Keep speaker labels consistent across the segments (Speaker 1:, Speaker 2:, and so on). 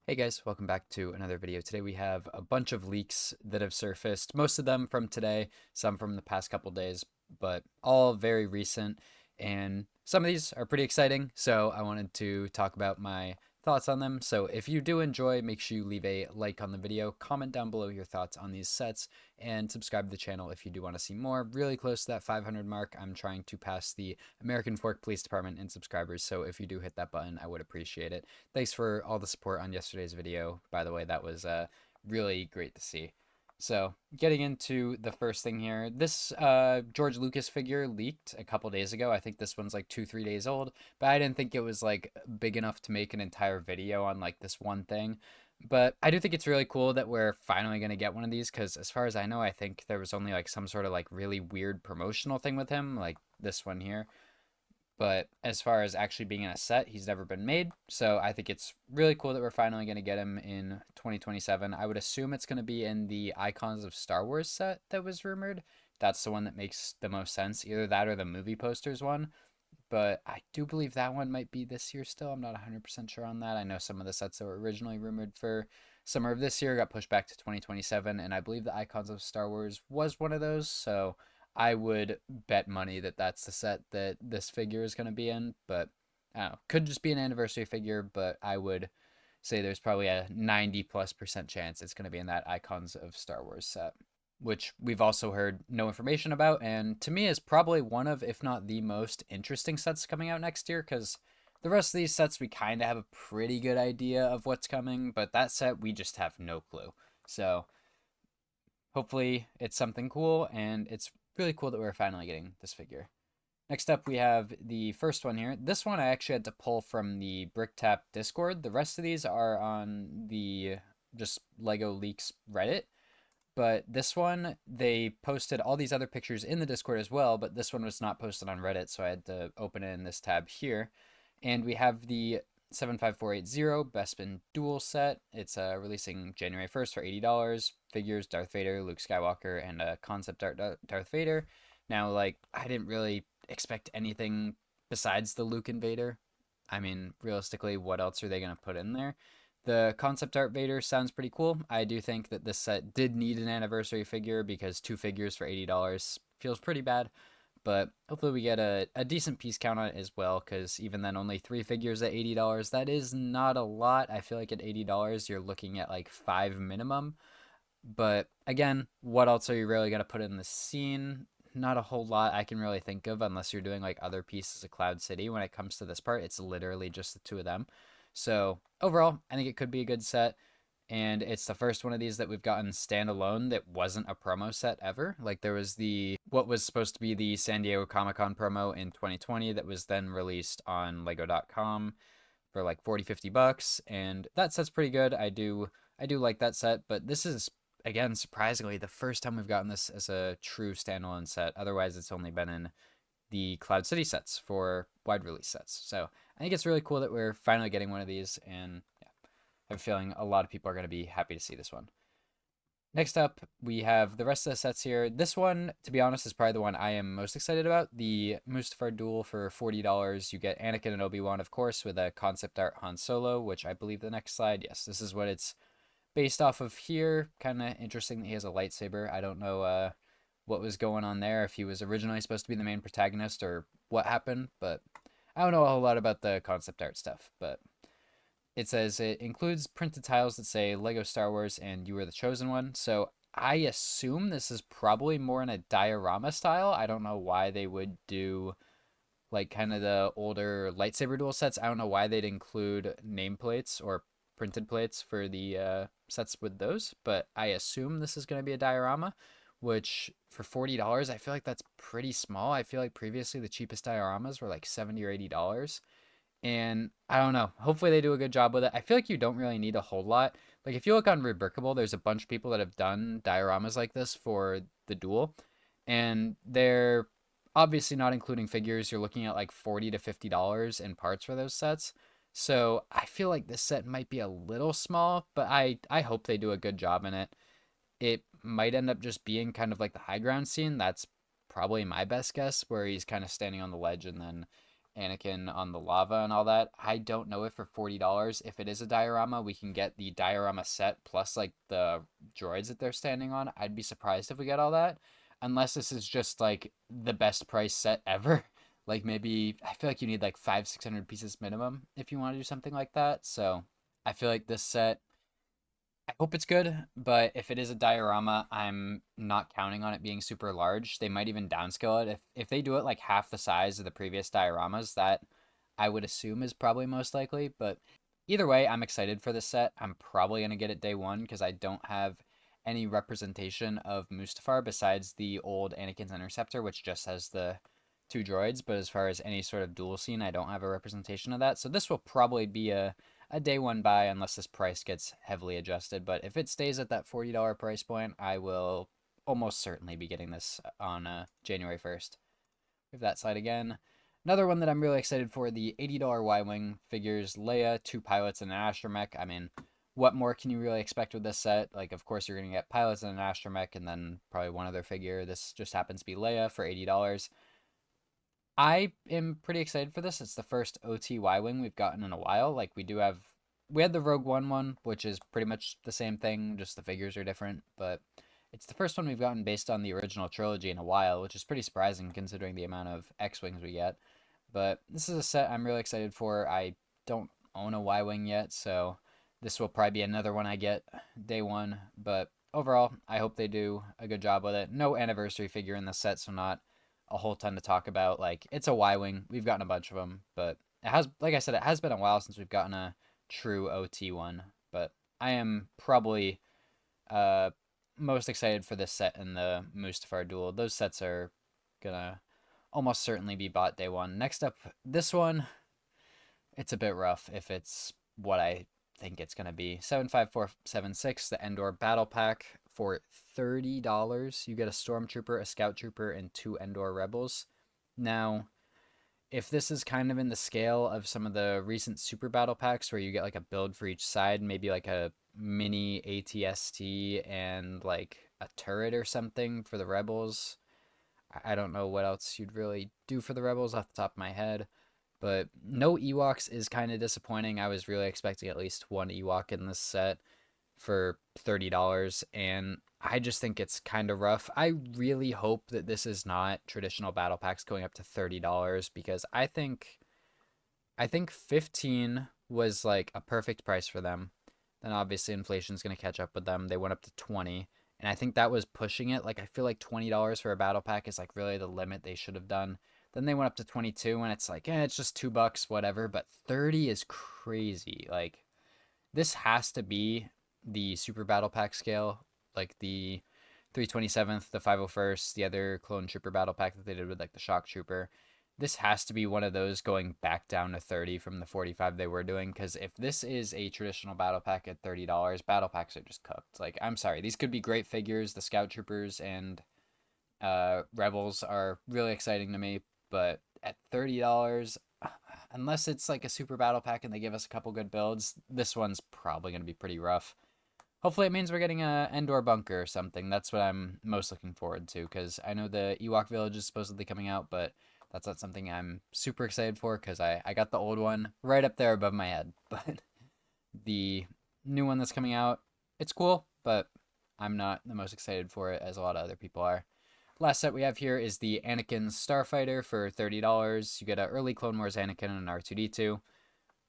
Speaker 1: Hey guys, welcome back to another video. Today we have a bunch of leaks that have surfaced, most of them from today, some from the past couple days, but all very recent. And some of these are pretty exciting, so I wanted to talk about my thoughts on them. So if you do enjoy, make sure you leave a like on the video, comment down below your thoughts on these sets, and subscribe to the channel if you do want to see more. Really close to that 500 mark. I'm trying to pass the American Fork Police Department in subscribers, so if you do hit that button, I would appreciate it. Thanks for all the support on yesterday's video. By the way, that was really great to see. So, getting into the first thing here, this George Lucas figure leaked a couple days ago. I think this one's like 2, 3 days old, but I didn't think it was like big enough to make an entire video on like this one thing. But I do think it's really cool that we're finally going to get one of these because, as far as I know, I think there was only like some sort of like really weird promotional thing with him, like this one here. But as far as actually being in a set, he's never been made. So I think it's really cool that we're finally going to get him in 2027. I would assume it's going to be in the Icons of Star Wars set that was rumored. That's the one that makes the most sense. Either that or the movie posters one. But I do believe that one might be this year still. I'm not 100% sure on that. I know some of the sets that were originally rumored for summer of this year got pushed back to 2027. And I believe the Icons of Star Wars was one of those. So I would bet money that that's the set that this figure is going to be in, but I don't know. Could just be an anniversary figure, but I would say there's probably a 90+% chance it's going to be in that Icons of Star Wars set, which we've also heard no information about, and to me is probably one of, if not the most interesting sets coming out next year, because the rest of these sets we kind of have a pretty good idea of what's coming, but that set we just have no clue. So hopefully it's something cool, and it's really cool that we're finally getting this figure. Next up, we have the first one here. This one I actually had to pull from the BrickTap Discord. The rest of these are on the just Lego Leaks Reddit. But this one, they posted all these other pictures in the Discord as well, but this one was not posted on Reddit, so I had to open it in this tab here. And we have the 75480 Bespin Duel set. It's releasing January 1st for $80. Figures Darth Vader, Luke Skywalker, and a concept art Darth Vader. Now, like, I didn't really expect anything besides the Luke and Vader. I mean, realistically, what else are they going to put in there? The concept art Vader sounds pretty cool. I do think that this set did need an anniversary figure because two figures for $80 feels pretty bad. But hopefully we get a decent piece count on it as well, because even then, only three figures at $80, that is not a lot. I feel like at $80, you're looking at like five minimum. But again, what else are you really going to put in the scene? Not a whole lot I can really think of unless you're doing like other pieces of Cloud City. When it comes to this part, it's literally just the two of them. So overall, I think it could be a good set. And it's the first one of these that we've gotten standalone that wasn't a promo set ever. Like there was the what was supposed to be the San Diego Comic-Con promo in 2020 that was then released on lego.com for like 40-50 bucks, and that set's pretty good. I do like that set, but this is again surprisingly the first time we've gotten this as a true standalone set. Otherwise it's only been in the Cloud City sets for wide release sets. So I think it's really cool that we're finally getting one of these, and yeah, I have a feeling a lot of people are going to be happy to see this one. Next up, we have the rest of the sets here. This one, to be honest, is probably the one I am most excited about. The Mustafar Duel for $40. You get Anakin and Obi-Wan, of course, with a concept art Han Solo, which I believe the next slide, yes, this is what it's based off of here. Kind of interesting that he has a lightsaber. I don't know what was going on there, if he was originally supposed to be the main protagonist or what happened, but I don't know a whole lot about the concept art stuff, but it says it includes printed tiles that say Lego Star Wars and You Are the Chosen One. So I assume this is probably more in a diorama style. I don't know why they would do like kind of the older lightsaber duel sets. I don't know why they'd include nameplates or printed plates for the sets with those, but I assume this is going to be a diorama, which for $40, I feel like that's pretty small. I feel like previously the cheapest dioramas were like $70 or $80. And I don't know. Hopefully they do a good job with it. I feel like you don't really need a whole lot. Like if you look on Rebrickable, there's a bunch of people that have done dioramas like this for the duel, and they're obviously not including figures. You're looking at like $40 to $50 in parts for those sets. So I feel like this set might be a little small, but I hope they do a good job in it. It might end up just being kind of like the high ground scene. That's probably my best guess, where he's kind of standing on the ledge and then Anakin on the lava and all that. I don't know if for $40, if it is a diorama, we can get the diorama set plus like the droids that they're standing on. I'd be surprised if we get all that, unless this is just like the best price set ever. Like maybe I feel like you need like 500-600 pieces minimum if you want to do something like that. So I feel like this set, I hope it's good, but if it is a diorama, I'm not counting on it being super large. They might even downscale it. If they do it like half the size of the previous dioramas, that I would assume is probably most likely. But either way, I'm excited for this set. I'm probably gonna get it day one because I don't have any representation of Mustafar besides the old Anakin's Interceptor, which just has the two droids. But as far as any sort of dual scene, I don't have a representation of that. So this will probably be a day one buy unless this price gets heavily adjusted. But if it stays at that $40 price point, I will almost certainly be getting this on January 1st. If that slide again. Another one that I'm really excited for, the $80 Y-Wing figures, Leia, two pilots, and an astromech. I mean, what more can you really expect with this set? Like, of course, you're going to get pilots and an astromech, and then probably one other figure. This just happens to be Leia for $80. I am pretty excited for this. It's the first OT Y-Wing we've gotten in a while. Like, we had the Rogue One, which is pretty much the same thing, just the figures are different, but it's the first one we've gotten based on the original trilogy in a while, which is pretty surprising considering the amount of X-Wings we get. But this is a set I'm really excited for. I don't own a Y-Wing yet, so this will probably be another one I get day one. But overall, I hope they do a good job with it. No anniversary figure in the set, so not a whole ton to talk about. Like, it's a Y-Wing. We've gotten a bunch of them, but it has, like I said, it has been a while since we've gotten a true OT one. But I am probably uh most excited for this set and the Mustafar duel. Those sets are gonna almost certainly be bought day one. Next up, this one, it's a bit rough if it's what I think it's gonna be. 75476, the Endor Battle Pack for $30. You get a Stormtrooper, a Scout Trooper, and two Endor Rebels. Now, if this is kind of in the scale of some of the recent Super Battle Packs where you get like a build for each side, maybe like a mini ATST and like a turret or something for the Rebels. I don't know what else you'd really do for the Rebels off the top of my head. But no Ewoks is kind of disappointing. I was really expecting at least one Ewok in this set for $30, and I just think it's kind of rough. I really hope that this is not traditional battle packs going up to $30 because I think 15 was like a perfect price for them. Then obviously inflation's going to catch up with them. They went up to 20, and I think that was pushing it. Like I feel like $20 for a battle pack is like really the limit they should have done. Then they went up to 22 and it's like, it's just $2 whatever, but 30 is crazy. Like this has to be the super battle pack scale, like the 327th, the 501st, the other clone trooper battle pack that they did with like the shock trooper. This has to be one of those going back down to 30 from the 45 they were doing, because if this is a traditional battle pack at $30, battle packs are just cooked. Like, I'm sorry, these could be great figures. The scout troopers and rebels are really exciting to me, but at $30, unless it's like a super battle pack and they give us a couple good builds, this one's probably going to be pretty rough. Hopefully it means we're getting a Endor bunker or something. That's what I'm most looking forward to, because I know the Ewok Village is supposedly coming out, but that's not something I'm super excited for because I got the old one right up there above my head. But the new one that's coming out, it's cool, but I'm not the most excited for it as a lot of other people are. Last set we have here is the Anakin Starfighter for $30. You get an early Clone Wars Anakin and an R2D2.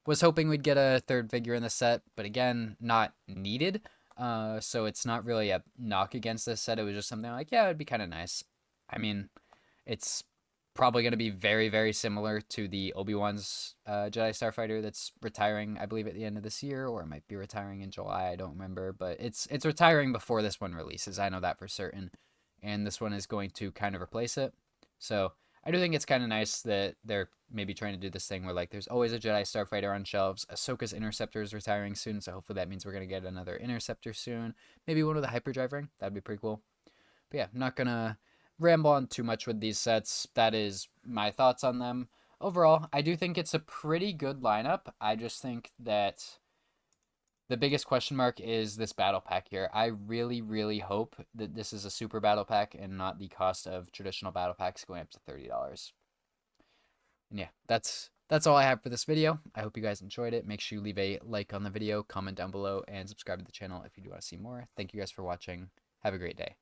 Speaker 1: Was hoping we'd get a third figure in the set, but again, not needed. So it's not really a knock against this set. It was just something like, yeah, it'd be kind of nice. I mean, it's probably going to be very, very similar to the Obi-Wan's Jedi Starfighter that's retiring, I believe, at the end of this year, or it might be retiring in July. I don't remember, but it's retiring before this one releases. I know that for certain. And this one is going to kind of replace it. So I do think it's kind of nice that they're maybe trying to do this thing where like there's always a Jedi Starfighter on shelves. Ahsoka's Interceptor is retiring soon, so hopefully that means we're gonna get another Interceptor soon. Maybe one with a hyperdrive ring. That'd be pretty cool. But yeah, I'm not gonna ramble on too much with these sets. That is my thoughts on them. Overall, I do think it's a pretty good lineup. I just think that the biggest question mark is this battle pack here. I really, really hope that this is a super battle pack and not the cost of traditional battle packs going up to $30. And yeah, that's all I have for this video. I hope you guys enjoyed it. Make sure you leave a like on the video, comment down below, and subscribe to the channel if you do want to see more. Thank you guys for watching. Have a great day.